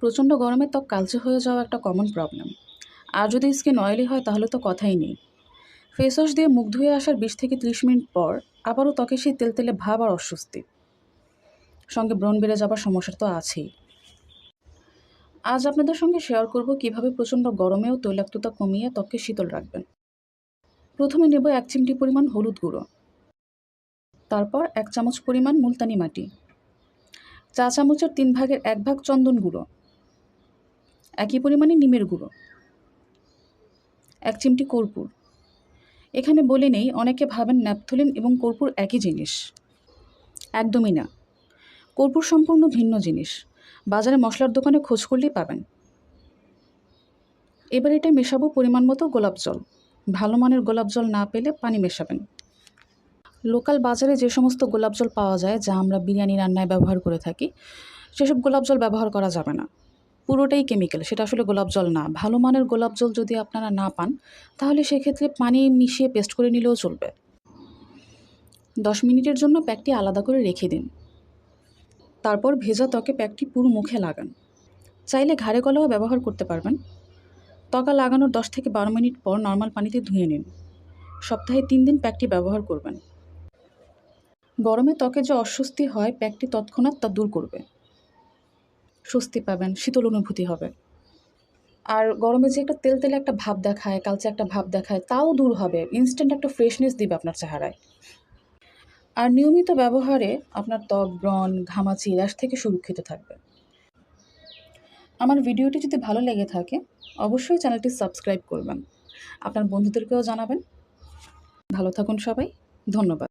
প্রচণ্ড গরমে ত্বক কালচে হয়ে যাওয়া একটা কমন প্রবলেম। আর যদি স্কিন অয়েলি হয় তাহলে তো কথাই নেই। ফেস ওয়াশ দিয়ে মুখ ধুয়ে আসার 20 থেকে 30 মিনিট পর আবারও ত্বকে সেই তেলতেলে ভাব আর অস্বস্তি, সঙ্গে ব্রণ বেড়ে যাবার সমস্যা তো আছেই। আজ আপনাদের সঙ্গে শেয়ার করব কিভাবে প্রচণ্ড গরমেও তৈলাক্ততা কমিয়ে ত্বককে শীতল রাখবেন। প্রথমে নেব 1 চিমটি পরিমাণ হলুদ গুঁড়ো, তারপর 1 চামচ পরিমাণ মুলতানি মাটি, চা চামচের 3/1 চন্দন গুঁড়ো, একই পরিমাণে নিমের গুঁড়ো, 1 চিমটি কর্পূর। এখানে বলে নেই, অনেকে ভাবেন ন্যাপথলিন এবং কর্পূর একই জিনিস। একদমই না, কর্পূর সম্পূর্ণ ভিন্ন জিনিস। বাজারে মশলার দোকানে খোঁজ করলেই পাবেন। এবার এটা মেশাবো পরিমাণ মতো গোলাপ জল। ভালো মানের গোলাপ জল না পেলে পানি মেশাবেন। লোকাল বাজারে যে সমস্ত গোলাপ জল পাওয়া যায়, যা আমরা বিরিয়ানি রান্নায় ব্যবহার করে থাকি, সেসব গোলাপ জল ব্যবহার করা যাবে না। পুরোটাই কেমিক্যাল, সেটা আসলে গোলাপ জল না। ভালো মানের গোলাপ জল যদি আপনারা না পান, তাহলে সেক্ষেত্রে পানি মিশিয়ে পেস্ট করে নিলেও চলবে। 10 মিনিটের জন্য প্যাকটি আলাদা করে রেখে দিন। তারপর ভেজা ত্বকে প্যাকটি পুরো মুখে লাগান। চাইলে ঘাড়ে গলাও ব্যবহার করতে পারবেন। ত্বকে লাগানোর 10 থেকে 12 মিনিট পর নর্মাল পানিতে ধুয়ে নিন। সপ্তাহে 3 দিন প্যাকটি ব্যবহার করবেন। গরমে ত্বকে যে অস্বস্তি হয়, প্যাকটি তৎক্ষণাৎ তা দূর করবে। স্বস্তি পাবেন, শীতল অনুভূতি হবে। আর গরমে যে একটা তেলতেলে একটা ভাব দেখায়, কালচে একটা ভাব দেখায়, তাও দূর হবে। ইনস্ট্যান্ট একটা ফ্রেশনেস দিবে আপনার চেহারায়। আর নিয়মিত ব্যবহারে আপনার ত্বক ব্রণ, ঘামাচি, র্যাশ থেকে সুরক্ষিত থাকবে। আমার ভিডিওটি যদি ভালো লেগে থাকে, অবশ্যই চ্যানেলটি সাবস্ক্রাইব করবেন। আপনার বন্ধুদেরকেও জানাবেন। ভালো থাকুন সবাই। ধন্যবাদ।